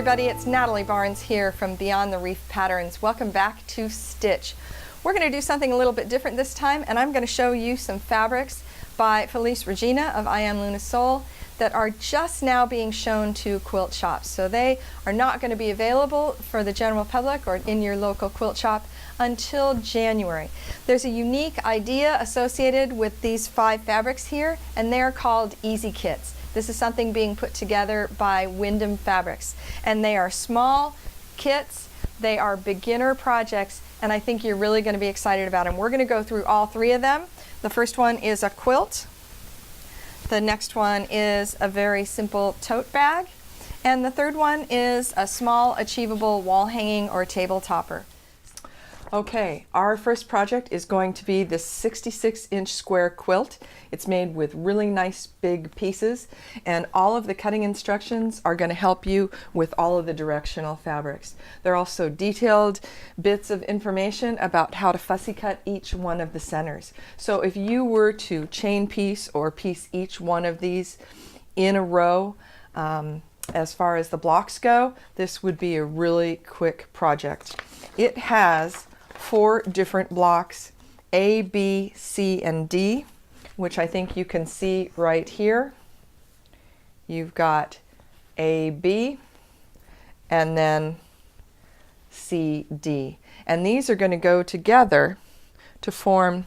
everybody, it's Natalie Barnes here from Beyond the Reef Patterns. Welcome back to Stitch. We're going to do something a little bit different this time, and I'm going to show you some fabrics by Felice Regina of I Am Luna Soul that are just now being shown to quilt shops. So they are not going to be available for the general public or in your local quilt shop until January. There's a unique idea associated with these 5 fabrics here, and they're called EasyKits. This is something being put together by Windham Fabrics, and they are small kits, they are beginner projects, and I think you're really going to be excited about them. We're going to go through all 3 of them. The first one is a quilt, the next one is a very simple tote bag, and the third one is a small achievable wall hanging or table topper. Okay, our first project is going to be this 66-inch square quilt. It's made with really nice big pieces, and all of the cutting instructions are going to help you with all of the directional fabrics. There are also detailed bits of information about how to fussy cut each one of the centers. So if you were to chain piece or piece each one of these in a row, as far as the blocks go, this would be a really quick project. It has 4 different blocks, A, B, C, and D, which I think you can see right here. You've got A, B, and then C, D. And these are going to go together to form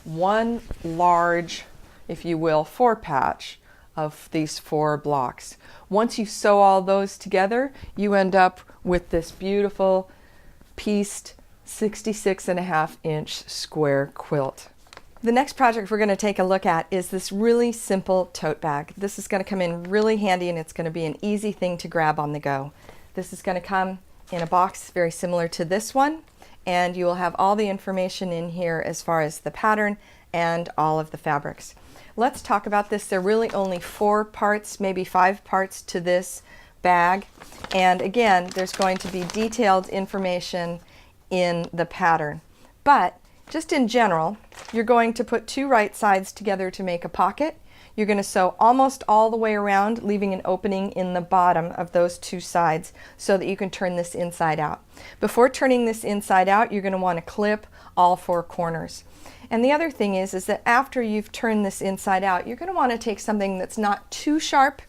one large, if you will, 4-patch of these 4 blocks. Once you sew all those together, you end up with this beautiful pieced 66.5-inch square quilt. The next project we're going to take a look at is this really simple tote bag. This is going to come in really handy, and it's going to be an easy thing to grab on the go. This is going to come in a box very similar to this one, and you will have all the information in here as far as the pattern and all of the fabrics. Let's talk about this. There are really only 4 parts, maybe 5 parts to this bag, and again, there's going to be detailed information in the pattern. But just in general, you're going to put 2 right sides together to make a pocket. You're going to sew almost all the way around, leaving an opening in the bottom of those 2 sides so that you can turn this inside out. Before turning this inside out, you're going to want to clip all 4 corners. And the other thing is that after you've turned this inside out, you're going to want to take something that's not too sharp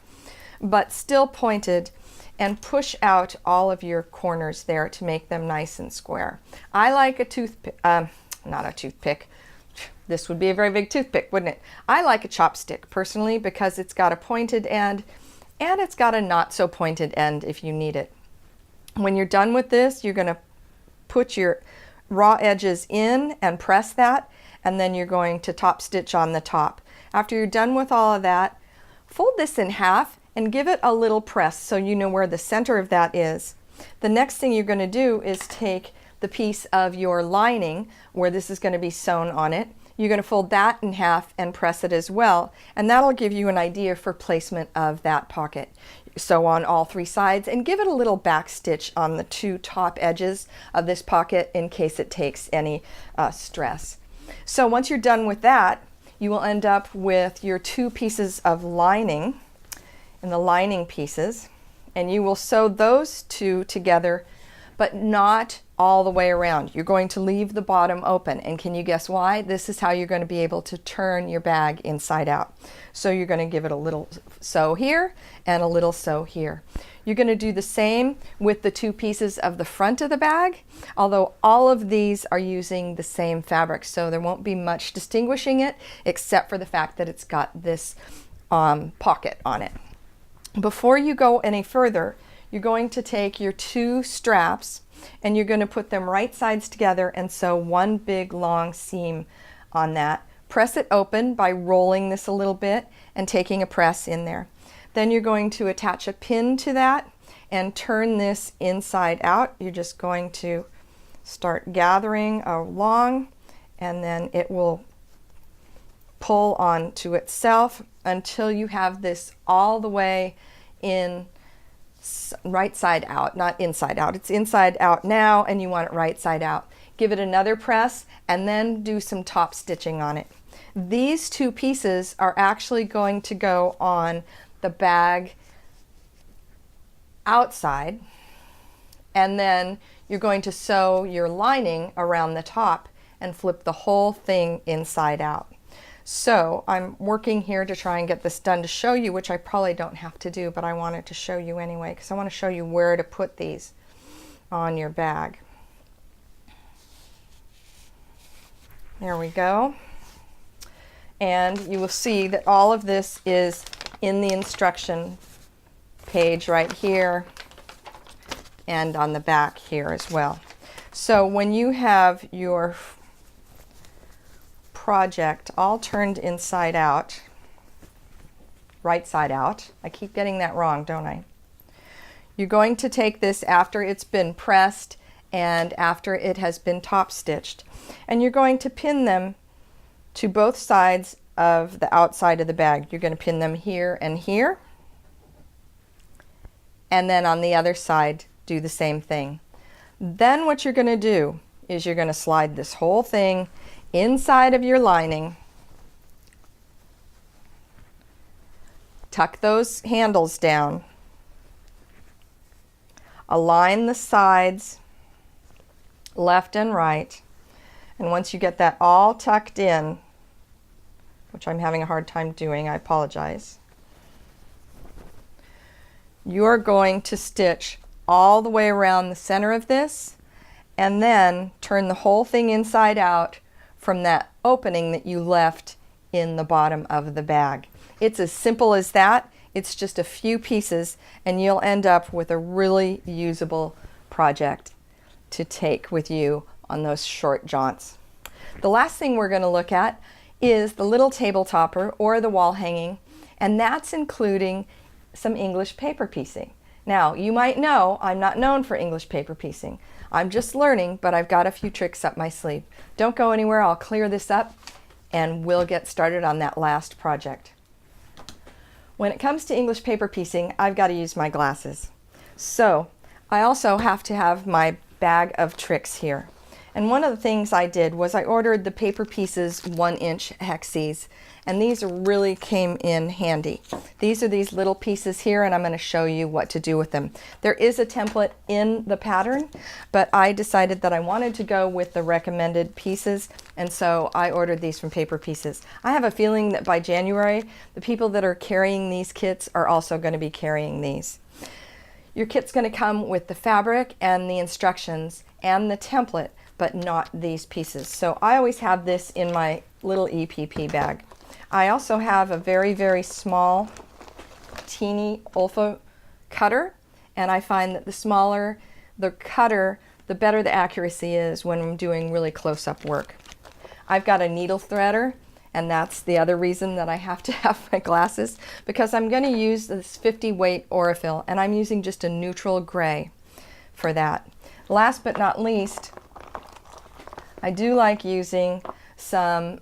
but still pointed and push out all of your corners there to make them nice and square. I like a toothpick, not a toothpick. This would be a very big toothpick, wouldn't it? I like a chopstick personally because it's got a pointed end and it's got a not so pointed end if you need it. When you're done with this, you're going to put your raw edges in and press that, and then you're going to top stitch on the top. After you're done with all of that, fold this in half and give it a little press so you know where the center of that is. The next thing you're going to do is take the piece of your lining where this is going to be sewn on it. You're going to fold that in half and press it as well, and that'll give you an idea for placement of that pocket. Sew on all 3 sides and give it a little back stitch on the 2 top edges of this pocket in case it takes any stress. So once you're done with that, you will end up with your 2 pieces of lining and the lining pieces, and you will sew those 2 together, but not all the way around. You're going to leave the bottom open, and can you guess why? This is how you're going to be able to turn your bag inside out. So you're going to give it a little sew here and a little sew here. You're going to do the same with the 2 pieces of the front of the bag, although all of these are using the same fabric, so there won't be much distinguishing it except for the fact that it's got this pocket on it. Before you go any further, you're going to take your 2 straps and you're going to put them right sides together and sew one big long seam on that. Press it open by rolling this a little bit and taking a press in there. Then you're going to attach a pin to that and turn this inside out. You're just going to start gathering along, and then it will pull onto itself until you have this all the way in right side out, not inside out. It's inside out now, and you want it right side out. Give it another press and then do some top stitching on it. These 2 pieces are actually going to go on the bag outside, and then you're going to sew your lining around the top and flip the whole thing inside out. So I'm working here to try and get this done to show you, which I probably don't have to do, but I wanted to show you anyway because I want to show you where to put these on your bag. There we go. And you will see that all of this is in the instruction page right here and on the back here as well. So when you have your project all turned inside out, right side out, I keep getting that wrong, don't I? You're going to take this after it's been pressed and after it has been top stitched, and you're going to pin them to both sides of the outside of the bag. You're going to pin them here and here, and then on the other side do the same thing. Then what you're going to do is you're going to slide this whole thing inside of your lining, tuck those handles down, align the sides left and right, and once you get that all tucked in, which I'm having a hard time doing, I apologize, you're going to stitch all the way around the center of this and then turn the whole thing inside out from that opening that you left in the bottom of the bag. It's as simple as that. It's just a few pieces and you'll end up with a really usable project to take with you on those short jaunts. The last thing we're going to look at is the little table topper or the wall hanging, and that's including some English paper piecing. Now, you might know I'm not known for English paper piecing. I'm just learning, but I've got a few tricks up my sleeve. Don't go anywhere. I'll clear this up and we'll get started on that last project. When it comes to English paper piecing, I've got to use my glasses. So I also have to have my bag of tricks here. And one of the things I did was I ordered the paper pieces 1-inch hexes, and these really came in handy. These are these little pieces here, and I'm going to show you what to do with them. There is a template in the pattern, but I decided that I wanted to go with the recommended pieces, and so I ordered these from Paper Pieces. I have a feeling that by January, the people that are carrying these kits are also going to be carrying these. Your kit's going to come with the fabric and the instructions and the template, but not these pieces. So I always have this in my little EPP bag. I also have a very, very small, teeny Olfa cutter, and I find that the smaller the cutter, the better the accuracy is when I'm doing really close-up work. I've got a needle threader, and that's the other reason that I have to have my glasses, because I'm going to use this 50 weight Aurifil, and I'm using just a neutral gray for that. Last but not least, I do like using some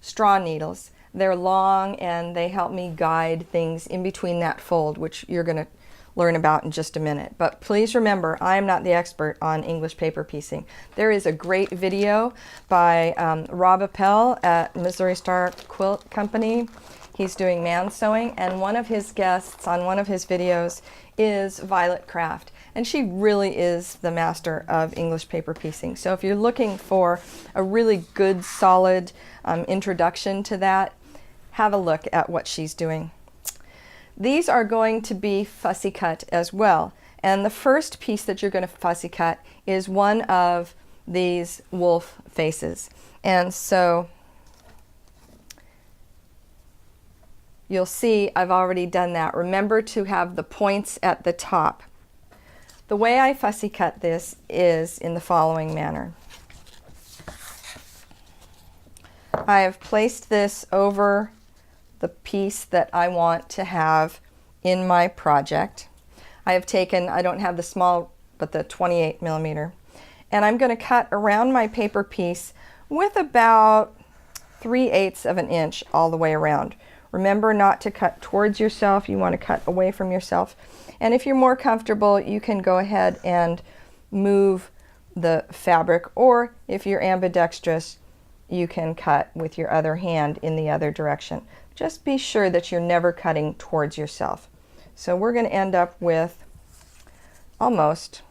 straw needles. They're long and they help me guide things in between that fold, which you're going to learn about in just a minute. But please remember, I am not the expert on English paper piecing. There is a great video by Rob Appel at Missouri Star Quilt Company. He's doing man sewing, and one of his guests on one of his videos is Violet Craft, and she really is the master of English paper piecing. So if you're looking for a really good, solid introduction to that, have a look at what she's doing. These are going to be fussy cut as well, and the first piece that you're going to fussy cut is one of these wolf faces. And so you'll see I've already done that. Remember to have the points at the top. The way I fussy cut this is in the following manner. I have placed this over the piece that I want to have in my project. I have taken, I don't have the small, but the 28 millimeter, and I'm going to cut around my paper piece with about 3/8 of an inch all the way around. Remember not to cut towards yourself, you want to cut away from yourself. And if you're more comfortable, you can go ahead and move the fabric, or if you're ambidextrous, you can cut with your other hand in the other direction. Just be sure that you're never cutting towards yourself. So we're going to end up with almost,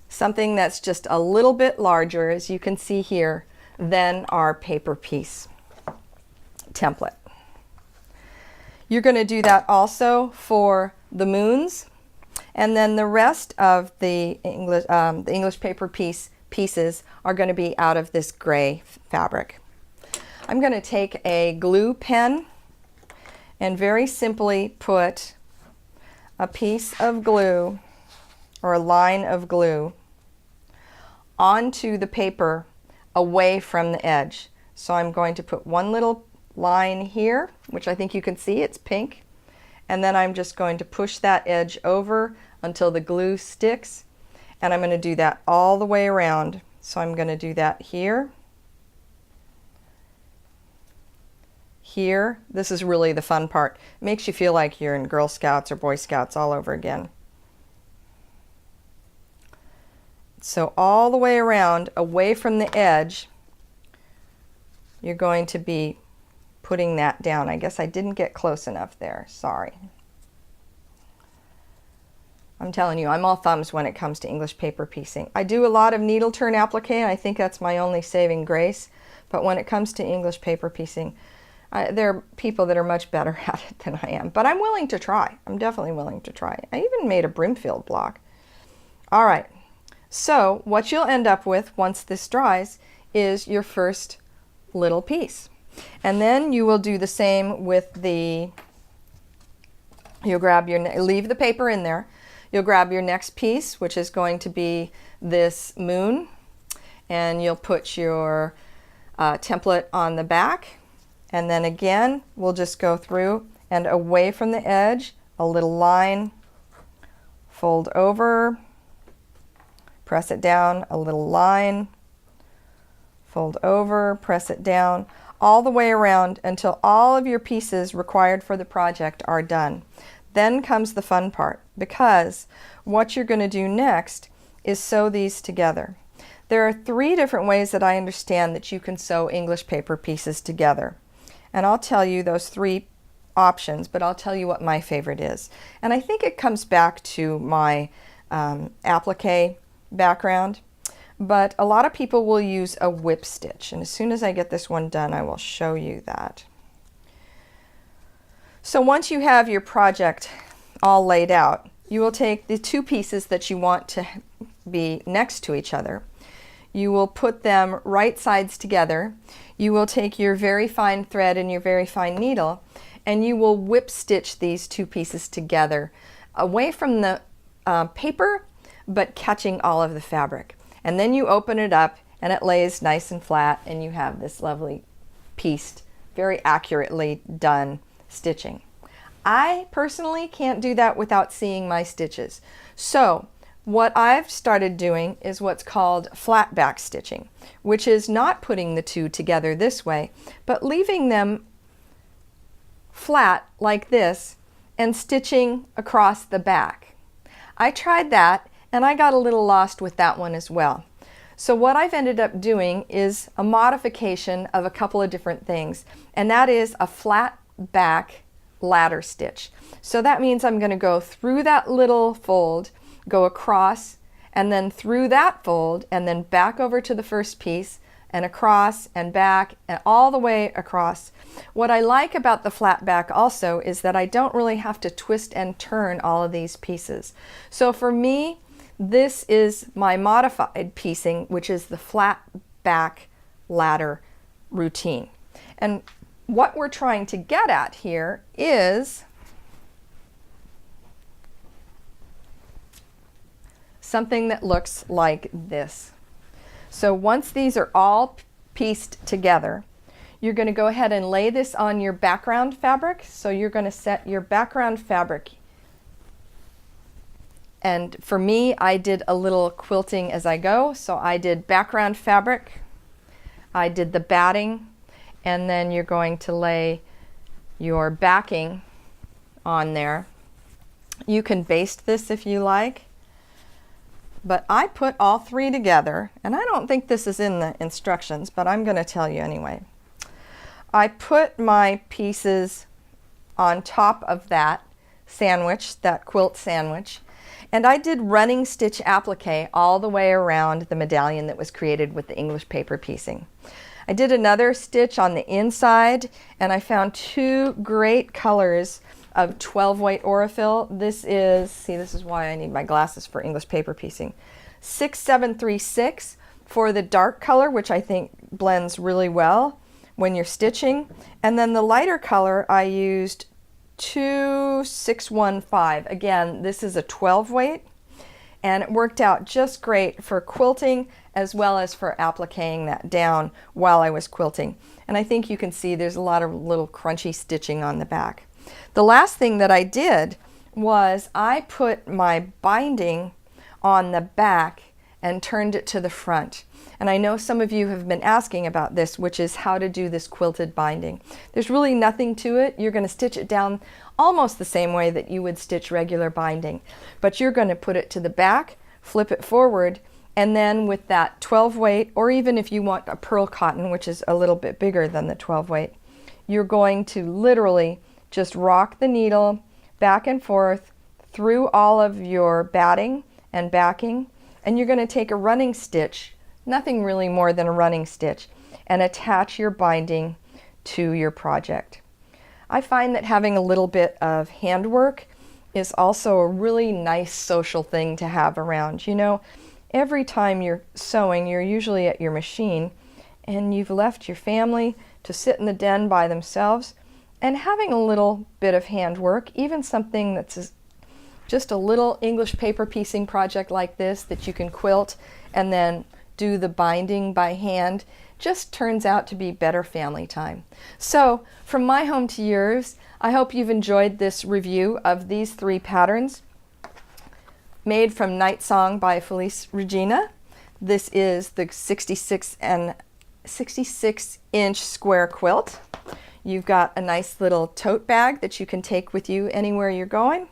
something that's just a little bit larger, as you can see here, than our paper piece template. You're going to do that also for the moons, and then the rest of the English paper pieces are going to be out of this gray fabric. I'm going to take a glue pen and very simply put a piece of glue or a line of glue onto the paper away from the edge. So I'm going to put one little line here, which I think you can see, it's pink, and then I'm just going to push that edge over until the glue sticks, and I'm going to do that all the way around. So I'm going to do that here, here. This is really the fun part. It makes you feel like you're in Girl Scouts or Boy Scouts all over again. So all the way around, away from the edge, you're going to be putting that down. I guess I didn't get close enough there. Sorry. I'm telling you, I'm all thumbs when it comes to English paper piecing. I do a lot of needle turn applique, and I think that's my only saving grace. But when it comes to English paper piecing, there are people that are much better at it than I am. But I'm willing to try. I'm definitely willing to try. I even made a Brimfield block. All right. So what you'll end up with once this dries is your first little piece. And then you will do the same with the, you'll grab your, leave the paper in there. You'll grab your next piece, which is going to be this moon, and you'll put your template on the back. And then again, we'll just go through and away from the edge, a little line, fold over, press it down, a little line, fold over, press it down, all the way around until all of your pieces required for the project are done. Then comes the fun part, because what you're going to do next is sew these together. There are 3 different ways that I understand that you can sew English paper pieces together. And I'll tell you those 3 options, but I'll tell you what my favorite is. And I think it comes back to my applique background. But a lot of people will use a whip stitch, and as soon as I get this one done, I will show you that. So once you have your project all laid out, you will take the 2 pieces that you want to be next to each other. You will put them right sides together. You will take your very fine thread and your very fine needle, and you will whip stitch these 2 pieces together away from the paper, but catching all of the fabric. And then you open it up and it lays nice and flat, and you have this lovely pieced, very accurately done stitching. I personally can't do that without seeing my stitches. So what I've started doing is what's called flat back stitching, which is not putting the 2 together this way, but leaving them flat like this and stitching across the back. I tried that and I got a little lost with that one as well. So what I've ended up doing is a modification of a couple of different things, and that is a flat back ladder stitch. So that means I'm going to go through that little fold, go across, and then through that fold, and then back over to the first piece, and across and back and all the way across. What I like about the flat back also is that I don't really have to twist and turn all of these pieces. So for me, this is my modified piecing, which is the flat back ladder routine. And what we're trying to get at here is something that looks like this. So once these are all pieced together, you're going to go ahead and lay this on your background fabric. So you're going to set your background fabric. And for me, I did a little quilting as I go. So I did background fabric, I did the batting, and then you're going to lay your backing on there. You can baste this if you like, but I put all 3 together, and I don't think this is in the instructions, but I'm going to tell you anyway. I put my pieces on top of that sandwich, that quilt sandwich. And I did running stitch applique all the way around the medallion that was created with the English paper piecing. I did another stitch on the inside, and I found two great colors of 12 weight Aurifil. This is, see, this is why I need my glasses for English paper piecing. 6736 for the dark color, which I think blends really well when you're stitching. And then the lighter color I used 2615. Again, this is a 12 weight, and it worked out just great for quilting as well as for appliquing that down while I was quilting. And I think you can see there's a lot of little crunchy stitching on the back. The last thing that I did was I put my binding on the back and turned it to the front. And I know some of you have been asking about this, which is how to do this quilted binding. There's really nothing to it. You're going to stitch it down almost the same way that you would stitch regular binding. But you're going to put it to the back, flip it forward, and then with that 12 weight, or even if you want a pearl cotton, which is a little bit bigger than the 12 weight, you're going to literally just rock the needle back and forth through all of your batting and backing, and you're going to take a running stitch, nothing really more than a running stitch, and attach your binding to your project. I find that having a little bit of handwork is also a really nice social thing to have around. You know, every time you're sewing, you're usually at your machine, and you've left your family to sit in the den by themselves, and having a little bit of handwork, even something that's just a little English paper piecing project like this that you can quilt and then do the binding by hand, just turns out to be better family time. So from my home to yours, I hope you've enjoyed this review of these three patterns made from Night Song by Felice Regina. This is the 66-inch square quilt. You've got a nice little tote bag that you can take with you anywhere you're going.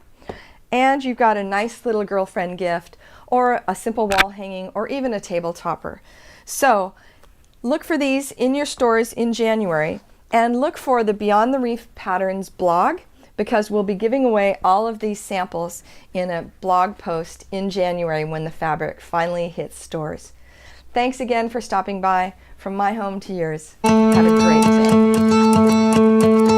And you've got a nice little girlfriend gift, or a simple wall hanging, or even a table topper. So look for these in your stores in January, and look for the Beyond the Reef Patterns blog, because we'll be giving away all of these samples in a blog post in January when the fabric finally hits stores. Thanks again for stopping by. From my home to yours. Have a great day.